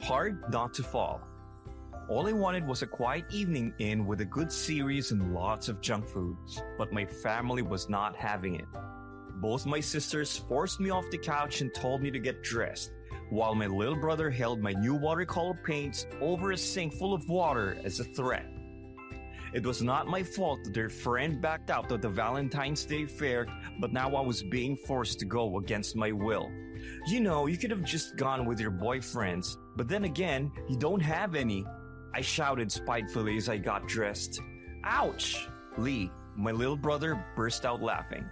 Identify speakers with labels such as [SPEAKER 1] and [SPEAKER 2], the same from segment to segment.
[SPEAKER 1] Hard not to fall. All I wanted was a quiet evening in with a good series and lots of junk foods, but my family was not having it. Both my sisters forced me off the couch and told me to get dressed, while my little brother held my new watercolor paints over a sink full of water as a threat. It was not my fault that their friend backed out of the Valentine's Day fair, but now I was being forced to go against my will. You know, you could have just gone with your boyfriends, but then again, you don't have any. I shouted spitefully as I got dressed. Ouch! Lee, my little brother, burst out laughing.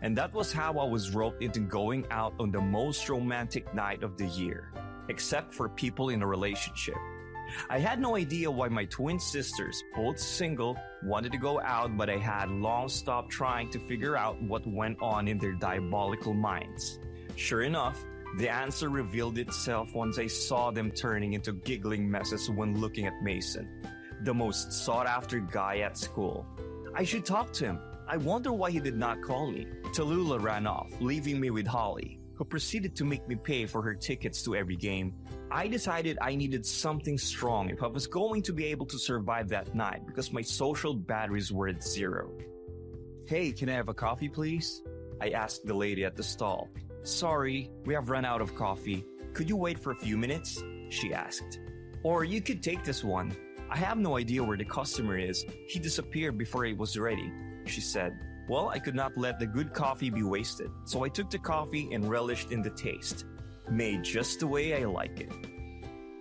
[SPEAKER 1] And that was how I was roped into going out on the most romantic night of the year, except for people in a relationship. I had no idea why my twin sisters, both single, wanted to go out, but I had long stopped trying to figure out what went on in their diabolical minds. Sure enough, the answer revealed itself once I saw them turning into giggling messes when looking at Mason, the most sought-after guy at school. I should talk to him. I wonder why he did not call me. Tallulah ran off, leaving me with Holly, who proceeded to make me pay for her tickets to every game. I decided I needed something strong if I was going to be able to survive that night because my social batteries were at zero. "Hey, can I have a coffee, please?" I asked the lady at the stall. "Sorry, we have run out of coffee. Could you wait for a few minutes?" she asked. "Or you could take this one. I have no idea where the customer is. He disappeared before it was ready," she said. Well, I could not let the good coffee be wasted, so I took the coffee and relished in the taste. Made just the way I like it.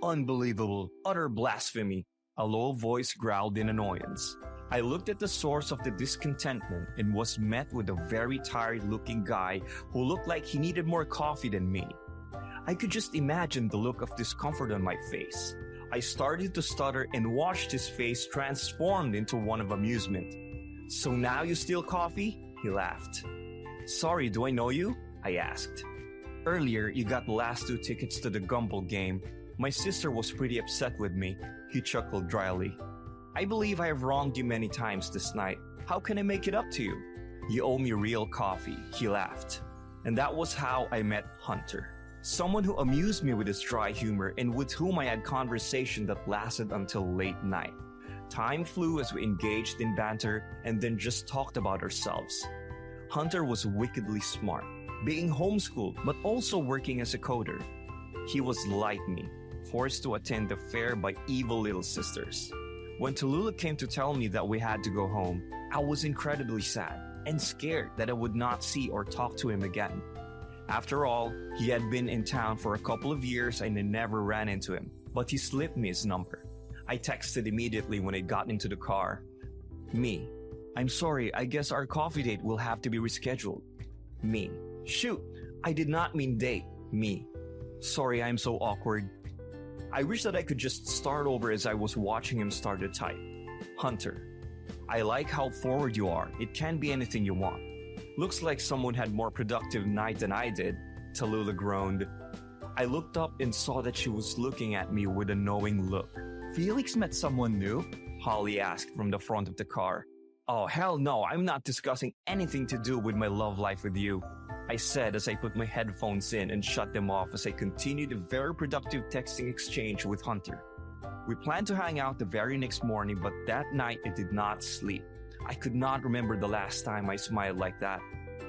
[SPEAKER 1] Unbelievable, utter blasphemy, a low voice growled in annoyance. I looked at the source of the discontentment and was met with a very tired-looking guy who looked like he needed more coffee than me. I could just imagine the look of discomfort on my face. I started to stutter and watched his face transformed into one of amusement. "So now you steal coffee?" he laughed. "Sorry, do I know you?" I asked. "Earlier, you got the last 2 tickets to the Gumball game. My sister was pretty upset with me," he chuckled dryly. "I believe I have wronged you many times this night. How can I make it up to you?" "You owe me real coffee," he laughed. And that was how I met Hunter. Someone who amused me with his dry humor and with whom I had conversation that lasted until late night. Time flew as we engaged in banter and then just talked about ourselves. Hunter was wickedly smart, being homeschooled but also working as a coder. He was like me, forced to attend the fair by evil little sisters. When Tallulah came to tell me that we had to go home, I was incredibly sad and scared that I would not see or talk to him again. After all, he had been in town for a couple of years and I never ran into him, but he slipped me his number. I texted immediately when I got into the car. Me. "I'm sorry, I guess our coffee date will have to be rescheduled." Me. "Shoot, I did not mean date." Me. "Sorry, I'm so awkward." I wish that I could just start over as I was watching him start to type. Hunter. "I like how forward you are. It can be anything you want." "Looks like someone had more productive night than I did," Tallulah groaned. I looked up and saw that she was looking at me with a knowing look. "Felix met someone new?" Holly asked from the front of the car. "Oh, hell no, I'm not discussing anything to do with my love life with you," I said as I put my headphones in and shut them off as I continued a very productive texting exchange with Hunter. We planned to hang out the very next morning, but that night I did not sleep. I could not remember the last time I smiled like that.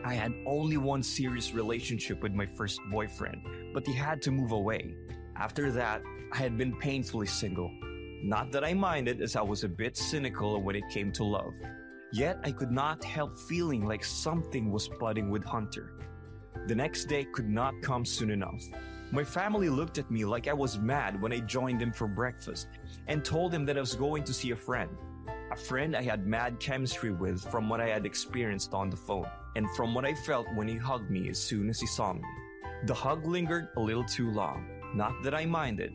[SPEAKER 1] I had only one serious relationship with my first boyfriend, but he had to move away. After that, I had been painfully single. Not that I minded, as I was a bit cynical when it came to love. Yet I could not help feeling like something was budding with Hunter. The next day could not come soon enough. My family looked at me like I was mad when I joined them for breakfast and told them that I was going to see a friend. A friend I had mad chemistry with from what I had experienced on the phone, and from what I felt when he hugged me as soon as he saw me. The hug lingered a little too long. Not that I minded.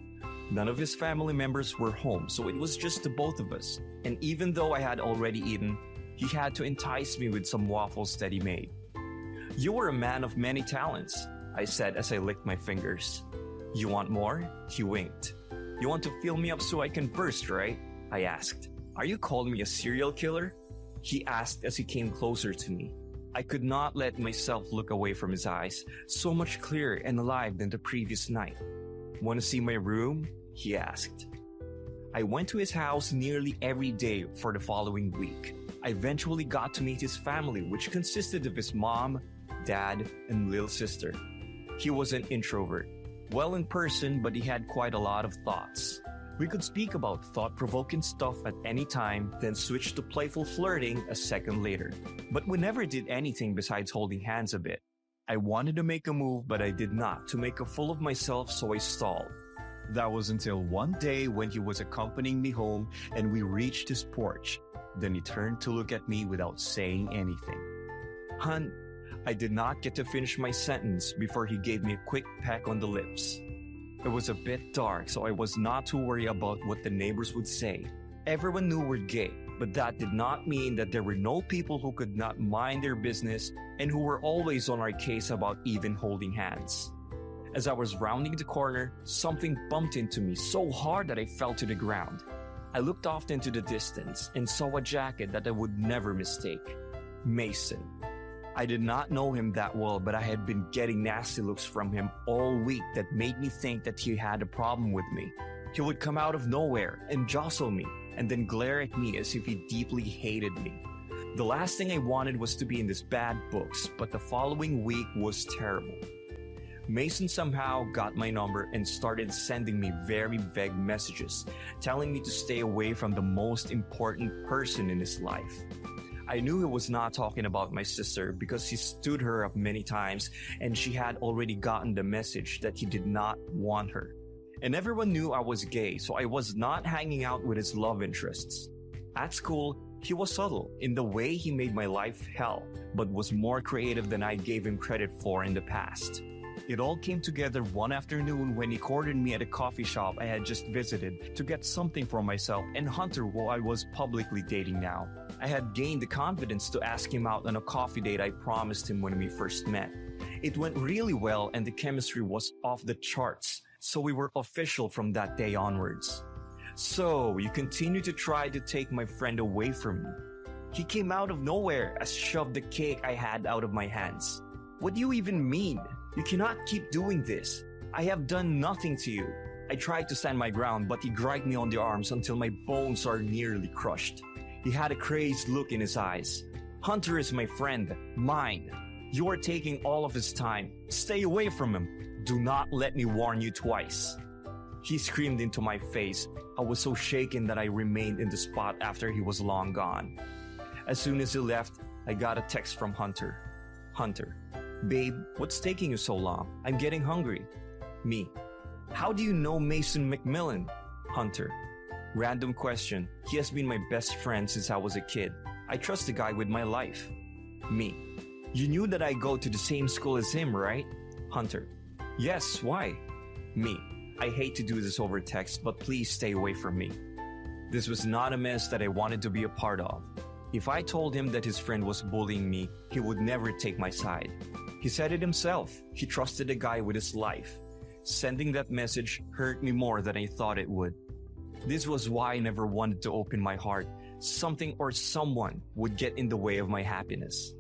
[SPEAKER 1] None of his family members were home, so it was just the both of us. And even though I had already eaten, he had to entice me with some waffles that he made. "You were a man of many talents," I said as I licked my fingers. "You want more?" He winked. "You want to fill me up so I can burst, right?" I asked. "Are you calling me a serial killer?" He asked as he came closer to me. I could not let myself look away from his eyes, so much clearer and alive than the previous night. "Want to see my room?" he asked. I went to his house nearly every day for the following week. I eventually got to meet his family, which consisted of his mom, dad, and little sister. He was an introvert, well in person, but he had quite a lot of thoughts. We could speak about thought-provoking stuff at any time, then switch to playful flirting a second later. But we never did anything besides holding hands a bit. I wanted to make a move, but I did not, to make a fool of myself, so I stalled. That was until one day when he was accompanying me home and we reached his porch. Then he turned to look at me without saying anything. "Hun," I did not get to finish my sentence before he gave me a quick peck on the lips. It was a bit dark, so I was not too worried about what the neighbors would say. Everyone knew we're gay, but that did not mean that there were no people who could not mind their business and who were always on our case about even holding hands. As I was rounding the corner, something bumped into me so hard that I fell to the ground. I looked off into the distance and saw a jacket that I would never mistake. Mason. I did not know him that well, but I had been getting nasty looks from him all week that made me think that he had a problem with me. He would come out of nowhere and jostle me, and then glare at me as if he deeply hated me. The last thing I wanted was to be in these bad books, but the following week was terrible. Mason somehow got my number and started sending me very vague messages, telling me to stay away from the most important person in his life. I knew he was not talking about my sister because he stood her up many times and she had already gotten the message that he did not want her. And everyone knew I was gay, so I was not hanging out with his love interests. At school, he was subtle in the way he made my life hell, but was more creative than I gave him credit for in the past. It all came together one afternoon when he cornered me at a coffee shop I had just visited to get something for myself and Hunter, who I was publicly dating now. I had gained the confidence to ask him out on a coffee date I promised him when we first met. It went really well and the chemistry was off the charts, so we were official from that day onwards. "So, you continue to try to take my friend away from me." He came out of nowhere as shoved the cake I had out of my hands. "What do you even mean? You cannot keep doing this. I have done nothing to you." I tried to stand my ground, but he dragged me on the arms until my bones are nearly crushed. He had a crazed look in his eyes. "Hunter is my friend, mine. You are taking all of his time. Stay away from him. Do not let me warn you twice." He screamed into my face. I was so shaken that I remained in the spot after he was long gone. As soon as he left, I got a text from Hunter. Hunter. "Babe, what's taking you so long? I'm getting hungry." Me. "How do you know Mason McMillan?" Hunter. Random question. He has been my best friend since I was a kid. I trust the guy with my life. Me. "You knew that I go to the same school as him, right?" Hunter. "Yes, why?" Me. "I hate to do this over text, but please stay away from me." This was not a mess that I wanted to be a part of. If I told him that his friend was bullying me, he would never take my side. He said it himself. He trusted a guy with his life. Sending that message hurt me more than I thought it would. This was why I never wanted to open my heart. Something or someone would get in the way of my happiness.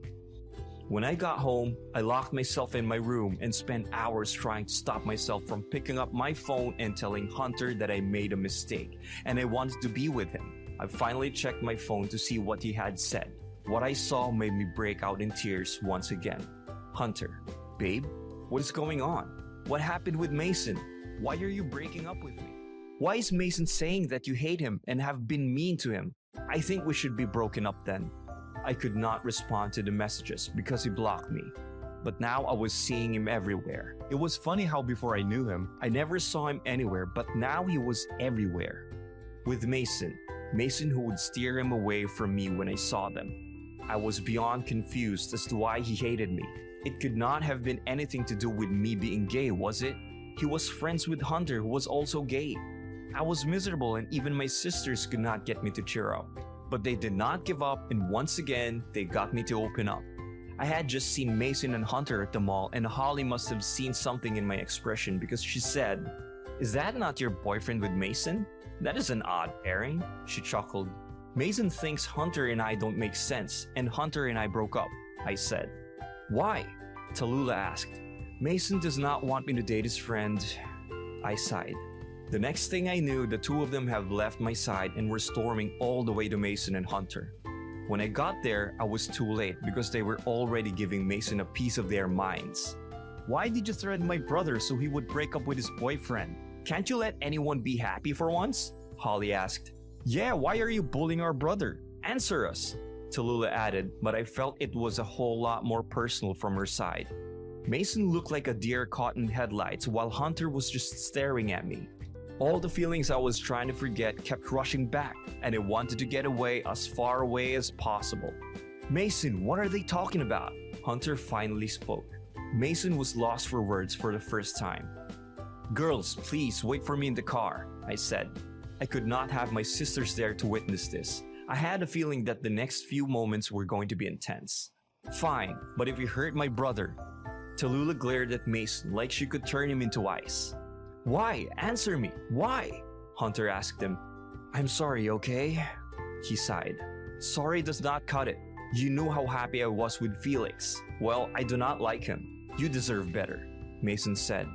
[SPEAKER 1] When I got home, I locked myself in my room and spent hours trying to stop myself from picking up my phone and telling Hunter that I made a mistake and I wanted to be with him. I finally checked my phone to see what he had said. What I saw made me break out in tears once again. Hunter. "Babe, what is going on? What happened with Mason? Why are you breaking up with me? Why is Mason saying that you hate him and have been mean to him? I think we should be broken up then." I could not respond to the messages because he blocked me. But now I was seeing him everywhere. It was funny how before I knew him, I never saw him anywhere, but now he was everywhere. With Mason who would steer him away from me when I saw them. I was beyond confused as to why he hated me. It could not have been anything to do with me being gay, was it? He was friends with Hunter, who was also gay. I was miserable and even my sisters could not get me to cheer up. But they did not give up and once again, they got me to open up. I had just seen Mason and Hunter at the mall and Holly must have seen something in my expression because she said, "Is that not your boyfriend with Mason? That is an odd pairing." She chuckled. "Mason thinks Hunter and I don't make sense and Hunter and I broke up," I said. "Why?" Tallulah asked. "Mason does not want me to date his friend." I sighed. The next thing I knew, the two of them have left my side and were storming all the way to Mason and Hunter. When I got there, I was too late because they were already giving Mason a piece of their minds.
[SPEAKER 2] Why did you threaten my brother so he would break up with his boyfriend?
[SPEAKER 1] Can't you let anyone be happy for once? Holly asked.
[SPEAKER 2] Yeah, why are you bullying our brother?
[SPEAKER 1] Answer us, Tallulah added, but I felt it was a whole lot more personal from her side. Mason looked like a deer caught in headlights while Hunter was just staring at me. All the feelings I was trying to forget kept rushing back, and I wanted to get away as far away as possible.
[SPEAKER 2] Mason, what are they talking about?
[SPEAKER 1] Hunter finally spoke. Mason was lost for words for the first time.
[SPEAKER 2] Girls, please wait for me in the car, I said.
[SPEAKER 1] I could not have my sisters there to witness this. I had a feeling that the next few moments were going to be intense.
[SPEAKER 2] Fine, but if you hurt my brother...
[SPEAKER 1] Tallulah glared at Mason like she could turn him into ice.
[SPEAKER 2] Why? Answer me. Why?
[SPEAKER 1] Hunter asked him.
[SPEAKER 2] I'm sorry, okay?
[SPEAKER 1] He sighed.
[SPEAKER 2] Sorry does not cut it. You knew how happy I was with Felix.
[SPEAKER 1] Well, I do not like him.
[SPEAKER 2] You deserve better,
[SPEAKER 1] Mason said.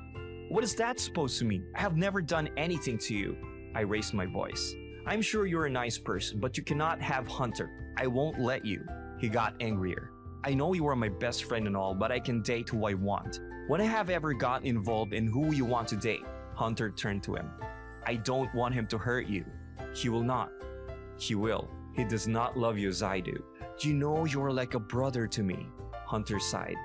[SPEAKER 2] What is that supposed to mean? I have never done anything to you.
[SPEAKER 1] I raised my voice.
[SPEAKER 2] I'm sure you're a nice person, but you cannot have Hunter. I won't let you.
[SPEAKER 1] He got angrier.
[SPEAKER 2] I know you are my best friend and all, but I can date who I want. When I have ever gotten involved in who you want to date?
[SPEAKER 1] Hunter turned to him.
[SPEAKER 2] I don't want him to hurt you.
[SPEAKER 1] He will not.
[SPEAKER 2] He will.
[SPEAKER 1] He does not love you as I do.
[SPEAKER 2] You know you're like a brother to me.
[SPEAKER 1] Hunter sighed.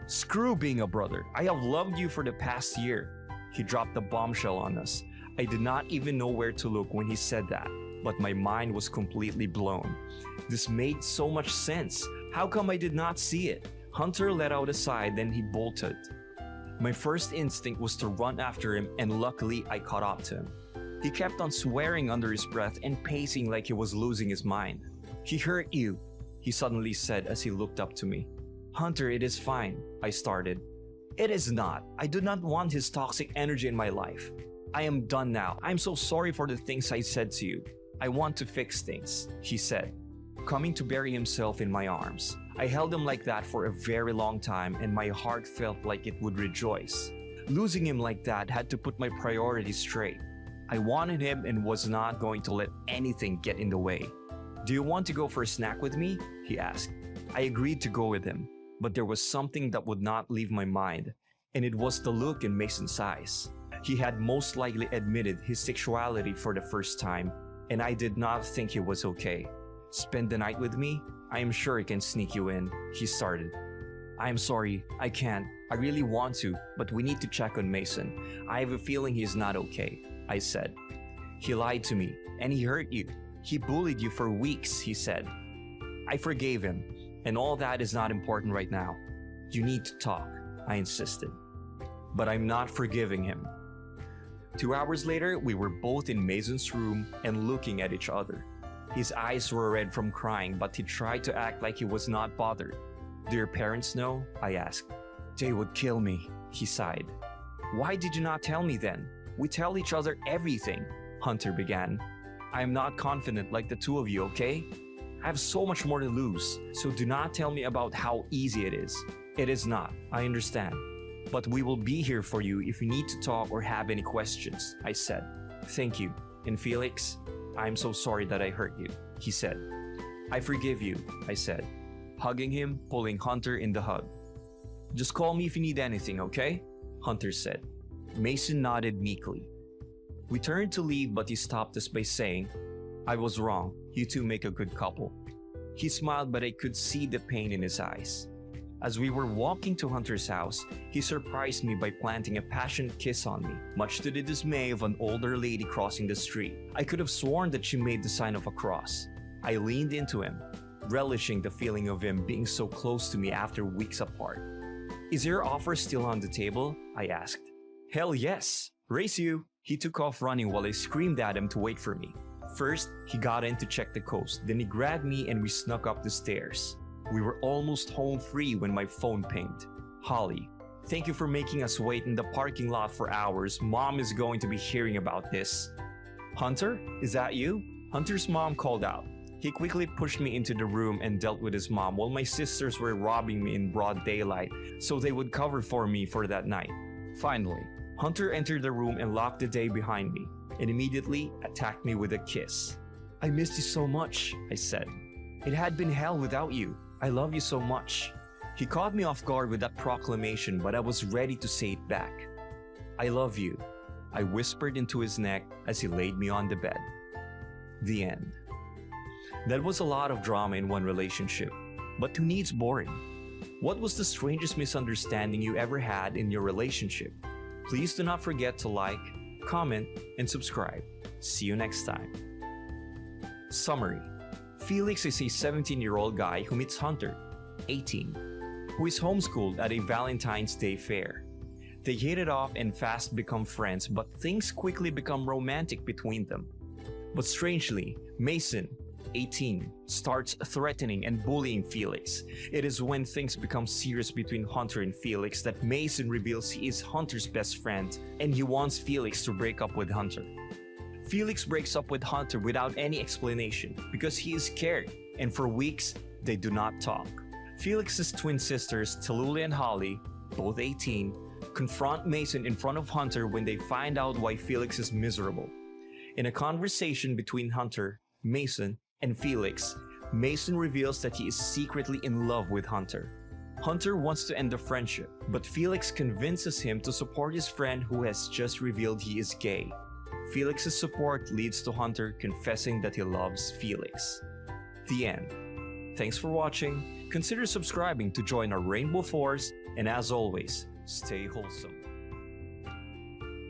[SPEAKER 2] Screw being a brother. I have loved you for the past year.
[SPEAKER 1] He dropped a bombshell on us. I did not even know where to look when he said that, but my mind was completely blown. This made so much sense. How come I did not see it? Hunter let out a sigh, then he bolted. My first instinct was to run after him, and luckily I caught up to him. He kept on swearing under his breath and pacing like he was losing his mind.
[SPEAKER 2] He hurt you,
[SPEAKER 1] he suddenly said as he looked up to me.
[SPEAKER 2] Hunter, it is fine, I started. It is not. I do not want his toxic energy in my life. I am done now. I'm so sorry for the things I said to you. I want to fix things, he said, coming to bury himself in my arms. I held him like that for a very long time, and my heart felt like it would rejoice. Losing him like that had to put my priorities straight. I wanted him and was not going to let anything get in the way.
[SPEAKER 1] Do you want to go for a snack with me? He asked. I agreed to go with him, but there was something that would not leave my mind, and it was the look in Mason's eyes. He had most likely admitted his sexuality for the first time, and I did not think he was okay. Spend the night with me? I am sure I can sneak you in, he started.
[SPEAKER 2] I am sorry, I can't. I really want to, but we need to check on Mason. I have a feeling he is not okay, I said.
[SPEAKER 1] He lied to me, and he hurt you. He bullied you for weeks, he said. I forgave him, and all that is not important right now. You need to talk, I insisted. But I'm not forgiving him. 2 hours later, we were both in Mason's room and looking at each other. His eyes were red from crying, but he tried to act like he was not bothered. Do your parents know? I asked.
[SPEAKER 2] They would kill me, he sighed.
[SPEAKER 1] Why did you not tell me then? We tell each other everything, Hunter began. I am not confident like the two of you, okay? I have so much more to lose, so do not tell me about how easy it is. It is not, I understand. But we will be here for you if you need to talk or have any questions, I said. Thank you. And Felix, I am so sorry that I hurt you, he said. I forgive you, I said, hugging him, pulling Hunter in the hug. Just call me if you need anything, okay? Hunter said. Mason nodded meekly. We turned to leave, but he stopped us by saying, I was wrong. You two make a good couple. He smiled, but I could see the pain in his eyes. As we were walking to Hunter's house, he surprised me by planting a passionate kiss on me, much to the dismay of an older lady crossing the street. I could have sworn that she made the sign of a cross. I leaned into him, relishing the feeling of him being so close to me after weeks apart. Is your offer still on the table? I asked. Hell yes! Race you! He took off running while I screamed at him to wait for me. First, he got in to check the coast, then he grabbed me and we snuck up the stairs. We were almost home free when my phone pinged. Holly, thank you for making us wait in the parking lot for hours. Mom is going to be hearing about this. Hunter, is that you? Hunter's mom called out. He quickly pushed me into the room and dealt with his mom while my sisters were robbing me in broad daylight so they would cover for me for that night. Finally,
[SPEAKER 2] Hunter entered the room and locked the day behind me, and immediately attacked me with a kiss. "I missed you so much," I said. "It had been hell without you. I love you so much." He caught me off guard with that proclamation, but I was ready to say it back. "I love you," I whispered into his neck as he laid me on the bed. The end. That was a lot of drama in one relationship, but who needs boring? What was the strangest misunderstanding you ever had in your relationship? Please do not forget to like, comment, and subscribe. See you next time. Summary. Felix is a 17-year-old guy who meets Hunter, 18, who is homeschooled at a Valentine's Day fair. They hit it off and fast become friends, but things quickly become romantic between them. But strangely, Mason, 18, starts threatening and bullying Felix. It is when things become serious between Hunter and Felix that Mason reveals he is Hunter's best friend and he wants Felix to break up with Hunter. Felix breaks up with Hunter without any explanation because he is scared, and for weeks, they do not talk. Felix's twin sisters, Tallulah and Holly, both 18, confront Mason in front of Hunter when they find out why Felix is miserable. In a conversation between Hunter, Mason, and Felix, Mason reveals that he is secretly in love with Hunter. Hunter wants to end the friendship, but Felix convinces him to support his friend who has just revealed he is gay. Felix's support leads to Hunter confessing that he loves Felix. The end. Thanks for watching. Consider subscribing to join our Rainbow Force, and as always, stay wholesome.